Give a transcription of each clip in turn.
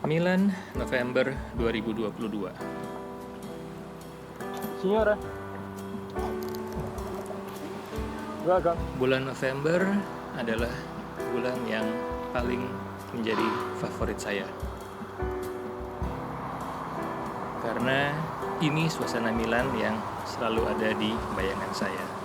9 November 2022. Signora. Gagang. Bulan November adalah bulan yang paling menjadi favorit saya. Karena ini suasana Milan yang selalu ada di bayangan saya.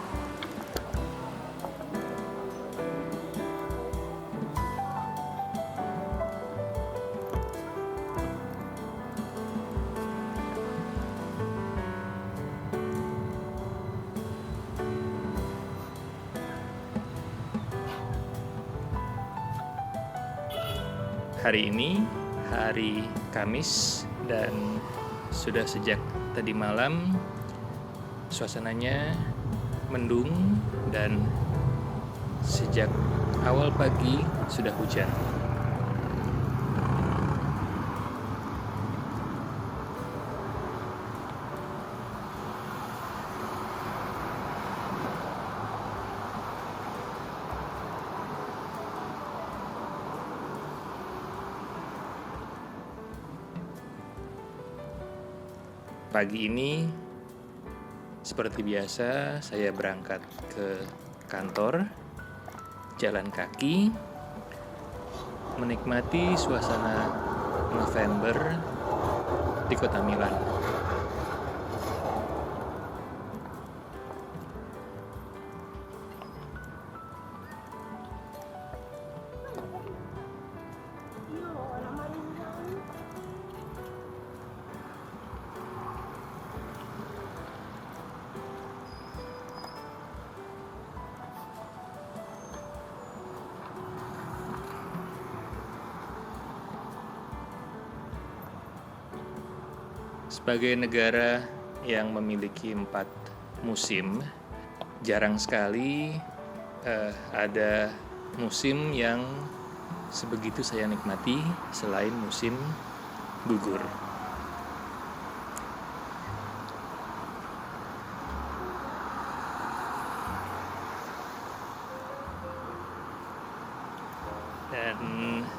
Hari ini hari Kamis dan sudah sejak tadi malam suasananya mendung dan sejak awal pagi sudah hujan. Pagi ini, seperti biasa, saya berangkat ke kantor, jalan kaki, menikmati suasana November di kota Milan. Sebagai negara yang memiliki 4 musim, jarang sekali ada musim yang sebegitu saya nikmati selain musim gugur. Dan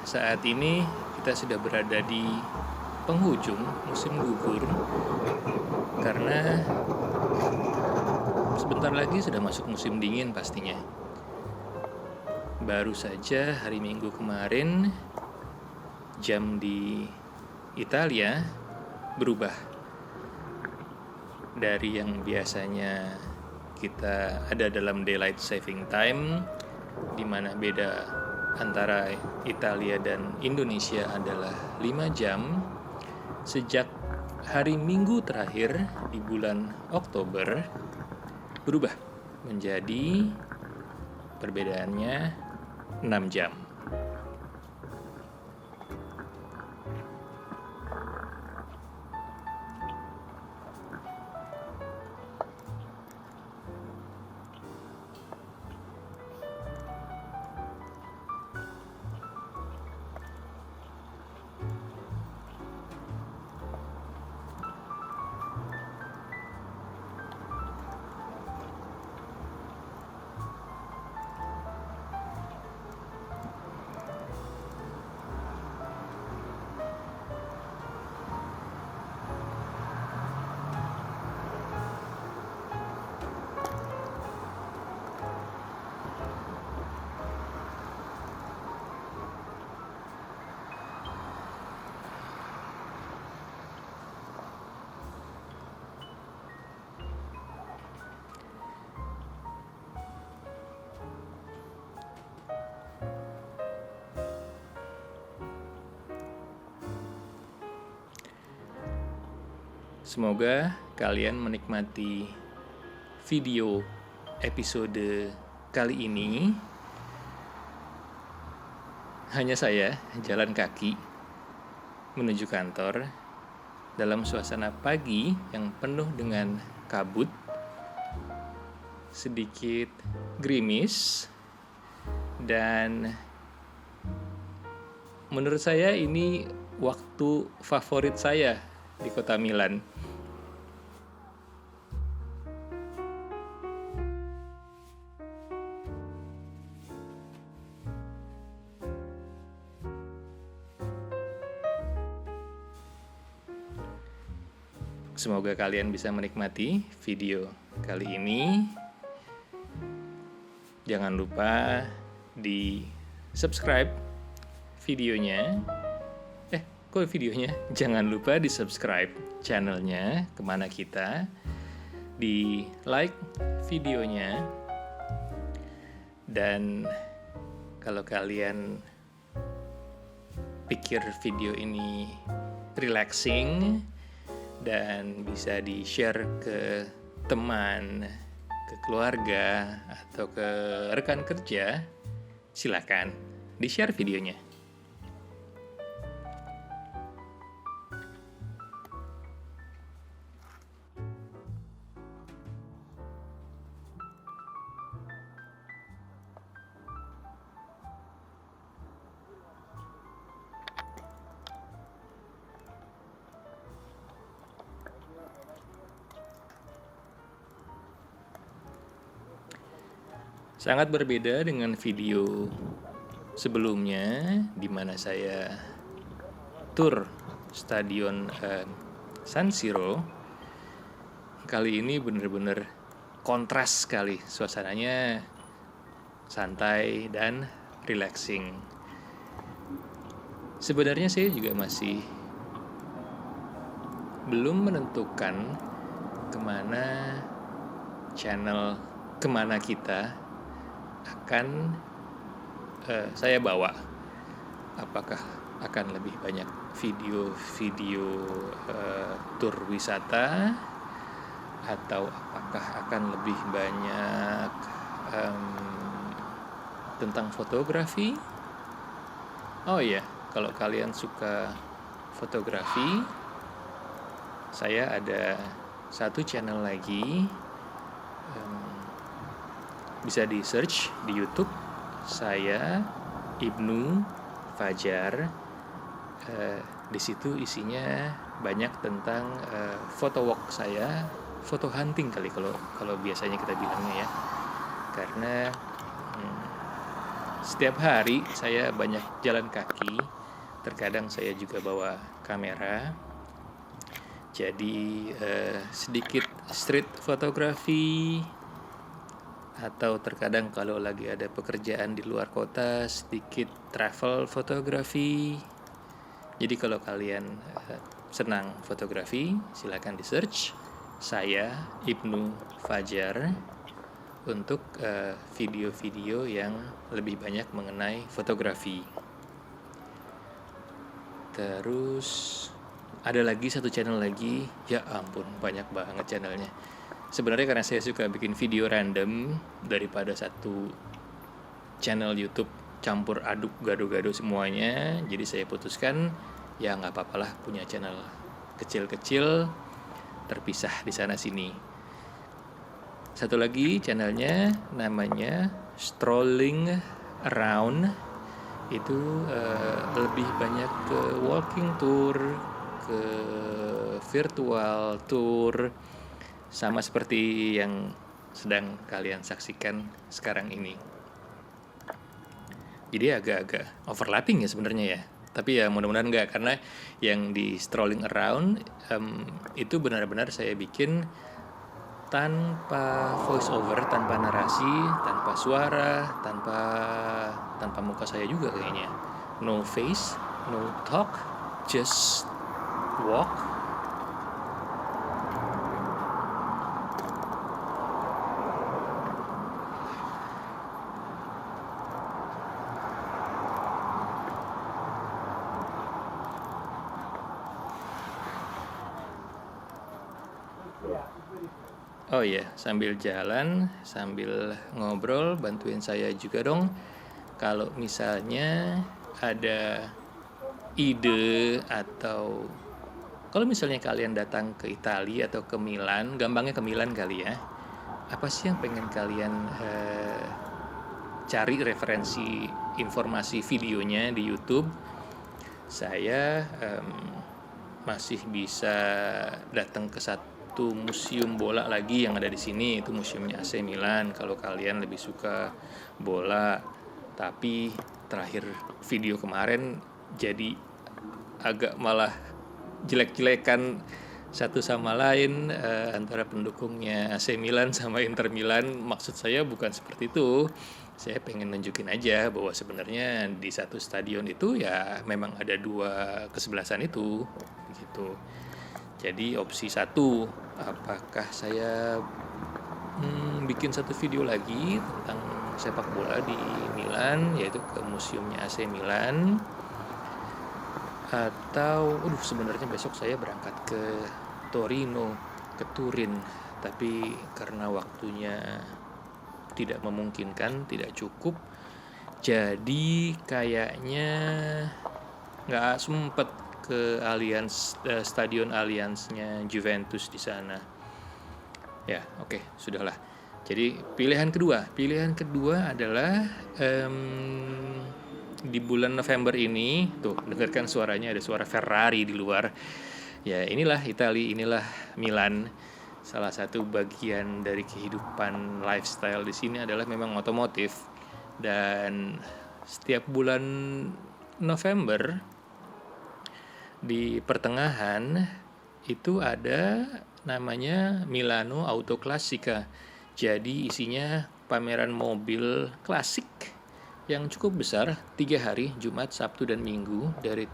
saat ini kita sudah berada di penghujung musim gugur karena sebentar lagi sudah masuk musim dingin pastinya. Baru saja hari Minggu kemarin jam di Italia berubah dari yang biasanya kita ada dalam daylight saving time, di mana beda antara Italia dan Indonesia adalah 5 jam. Sejak hari Minggu terakhir di bulan Oktober berubah menjadi perbedaannya 6 jam. Semoga kalian menikmati video episode kali ini. Hanya saya jalan kaki menuju kantor dalam suasana pagi yang penuh dengan kabut, sedikit gerimis, dan menurut saya ini waktu favorit saya di kota Milan. Semoga kalian bisa menikmati video kali ini. Jangan lupa di subscribe videonya. Jangan lupa di subscribe channelnya Kemana Kita. Di like videonya. Dan kalau kalian pikir video ini relaxing dan bisa di-share ke teman, ke keluarga, atau ke rekan kerja, silakan di-share videonya. Sangat berbeda dengan video sebelumnya di mana saya tur stadion San Siro. Kali ini benar-benar kontras sekali, suasananya santai dan relaxing. Sebenarnya saya juga masih belum menentukan kemana channel Kemana Kita akan saya bawa. Apakah akan lebih banyak video-video tur wisata, atau apakah akan lebih banyak tentang fotografi? Oh iya, kalau kalian suka fotografi, saya ada satu channel lagi. Bisa di search di YouTube, saya Ibnu Fajar. Di situ isinya banyak tentang foto walk saya, foto hunting kali kalau biasanya kita bilangnya ya. Karena setiap hari saya banyak jalan kaki, terkadang saya juga bawa kamera. Jadi sedikit street fotografi, atau terkadang kalau lagi ada pekerjaan di luar kota, sedikit travel fotografi. Jadi kalau kalian senang fotografi, silakan di search saya Ibnu Fajar untuk video-video yang lebih banyak mengenai fotografi. Terus ada lagi satu channel lagi, ya ampun banyak banget channelnya. Sebenarnya karena saya suka bikin video random daripada satu channel YouTube campur aduk gado-gado semuanya, jadi saya putuskan ya nggak apa-apalah punya channel kecil-kecil terpisah di sana sini. Satu lagi channelnya namanya Strolling Around, itu lebih banyak ke walking tour, ke virtual tour, sama seperti yang sedang kalian saksikan sekarang ini. Jadi agak-agak overlapping ya sebenarnya ya. Tapi ya mudah-mudahan enggak, karena yang di Strolling Around itu benar-benar saya bikin tanpa voice over, tanpa narasi, tanpa suara, tanpa muka saya juga kayaknya. No face, no talk, just walk. Oh iya, sambil jalan, sambil ngobrol, bantuin saya juga dong. Kalau misalnya ada ide, atau kalau misalnya kalian datang ke Italia atau ke Milan, gampangnya ke Milan kali ya. Apa sih yang pengen kalian cari referensi informasi videonya di YouTube? Saya masih bisa datang ke satu museum bola lagi yang ada di sini, itu museumnya AC Milan kalau kalian lebih suka bola. Tapi terakhir video kemarin jadi agak malah jelek-jelekan satu sama lain, antara pendukungnya AC Milan sama Inter Milan. Maksud saya bukan seperti itu. Saya pengen nunjukin aja bahwa sebenarnya di satu stadion itu ya memang ada dua kesebelasan itu gitu. Jadi opsi satu, apakah saya bikin satu video lagi tentang sepak bola di Milan, yaitu ke museumnya AC Milan, atau sebenarnya besok saya berangkat ke Torino, ke Turin, tapi karena waktunya tidak memungkinkan, tidak cukup, jadi kayaknya nggak sempet ke stadion Allianz-nya Juventus di sana. Ya, oke, sudahlah. Jadi pilihan kedua adalah di bulan November ini, tuh dengarkan suaranya, ada suara Ferrari di luar. Ya, inilah Italia, inilah Milan. Salah satu bagian dari kehidupan lifestyle di sini adalah memang otomotif. Dan setiap bulan November di pertengahan itu ada namanya Milano Auto Classica. Jadi isinya pameran mobil klasik yang cukup besar, 3 hari, Jumat, Sabtu, dan Minggu, dari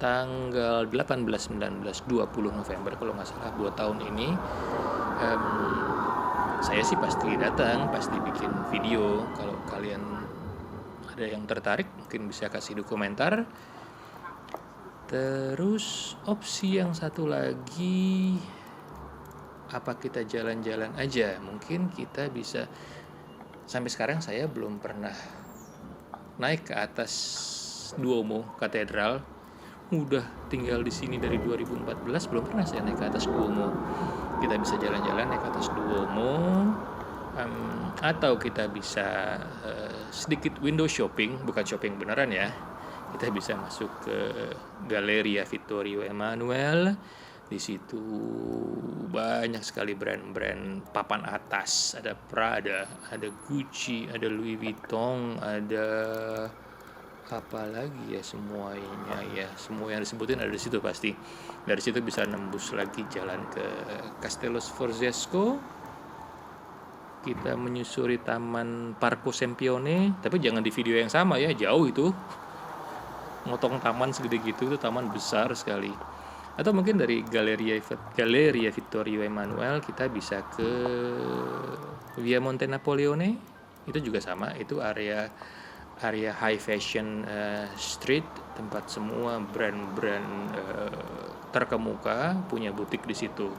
tanggal 18, 19, 20 November kalau nggak salah, 2 tahun ini. Saya sih pasti datang, pasti bikin video. Kalau kalian ada yang tertarik, mungkin bisa kasih di komentar. Terus opsi yang satu lagi, apa kita jalan-jalan aja? Mungkin kita bisa, sampai sekarang saya belum pernah naik ke atas Duomo Katedral. Udah tinggal di sini dari 2014, belum pernah saya naik ke atas Duomo. Kita bisa jalan-jalan naik ke atas Duomo, atau kita bisa sedikit window shopping, bukan shopping beneran ya. Kita bisa masuk ke Galleria Vittorio Emanuele. Di situ banyak sekali brand-brand papan atas. Ada Prada, ada Gucci, ada Louis Vuitton, ada apa lagi ya, semuanya ya, semua yang disebutin ada di situ pasti. Dari situ bisa nembus lagi jalan ke Castello Sforzesco. Kita menyusuri Taman Parco Sempione, tapi jangan di video yang sama ya, jauh itu. Motong taman segede gitu, itu taman besar sekali. Atau mungkin dari Galleria Vittorio Emanuele kita bisa ke Via Monte Napoleone. Itu juga sama, itu area high fashion street, tempat semua brand-brand terkemuka punya butik di situ.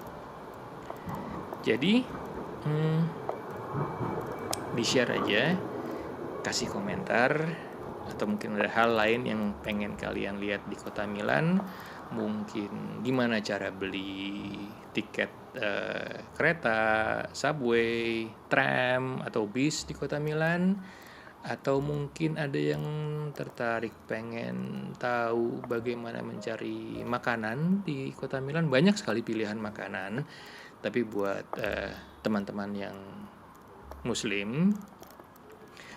Jadi di-share aja, kasih komentar, atau mungkin ada hal lain yang pengen kalian lihat di kota Milan. Mungkin gimana cara beli tiket kereta, subway, tram, atau bis di kota Milan. Atau mungkin ada yang tertarik pengen tahu bagaimana mencari makanan di kota Milan. Banyak sekali pilihan makanan. Tapi buat teman-teman yang Muslim,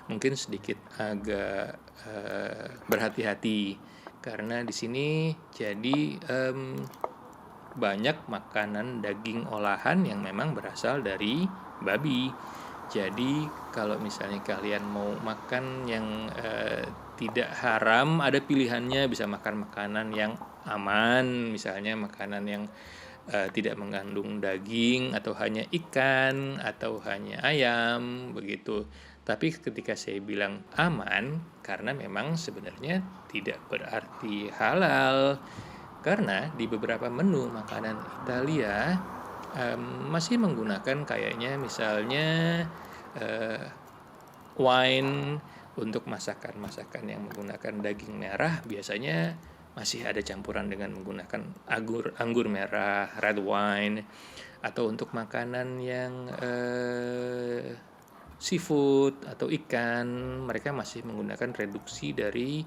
mungkin sedikit agak berhati-hati, karena di sini jadi banyak makanan daging olahan yang memang berasal dari babi. Jadi kalau misalnya kalian mau makan yang tidak haram, ada pilihannya, bisa makan makanan yang aman, misalnya makanan yang tidak mengandung daging, atau hanya ikan, atau hanya ayam, begitu. Tapi ketika saya bilang aman, karena memang sebenarnya tidak berarti halal. Karena di beberapa menu makanan Italia masih menggunakan kayaknya misalnya wine untuk masakan-masakan yang menggunakan daging merah, biasanya masih ada campuran dengan menggunakan anggur merah, red wine. Atau untuk makanan yang seafood atau ikan, mereka masih menggunakan reduksi dari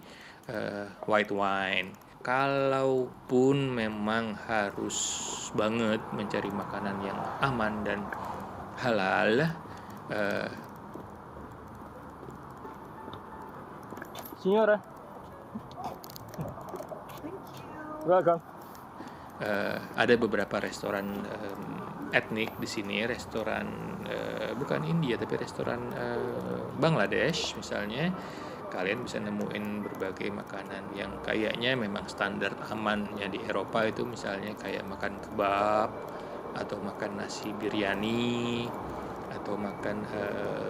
white wine. Kalaupun memang harus banget mencari makanan yang aman dan halal, Signora. Welcome. ada beberapa restoran etnik di sini, restoran bukan India tapi restoran Bangladesh misalnya. Kalian bisa nemuin berbagai makanan yang kayaknya memang standar amannya di Eropa itu, misalnya kayak makan kebab atau makan nasi biryani atau makan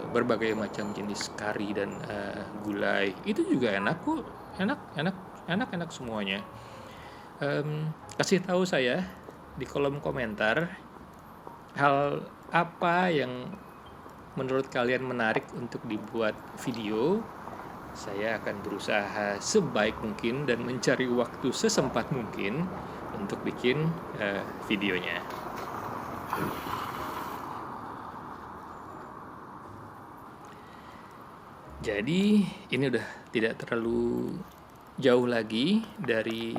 berbagai macam jenis kari dan gulai. Itu juga enak kok, enak semuanya. Kasih tahu saya di kolom komentar hal apa yang menurut kalian menarik untuk dibuat video. Saya akan berusaha sebaik mungkin dan mencari waktu sesempat mungkin untuk bikin videonya. Jadi ini udah tidak terlalu jauh lagi dari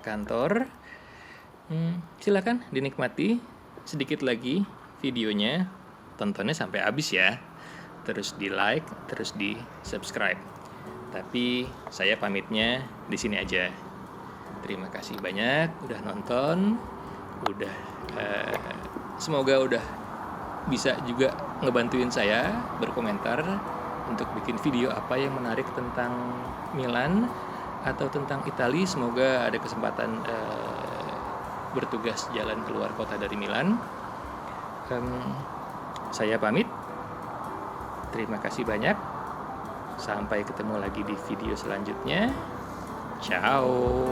kantor. Silakan dinikmati sedikit lagi videonya, tontonnya sampai habis ya. Terus di like, terus di subscribe. Tapi saya pamitnya di sini aja. Terima kasih banyak udah nonton, semoga udah bisa juga ngebantuin saya berkomentar untuk bikin video apa yang menarik tentang Milan atau tentang Italia. Semoga ada kesempatan bertugas jalan keluar kota dari Milan. Saya pamit. Terima kasih banyak. Sampai ketemu lagi di video selanjutnya. Ciao.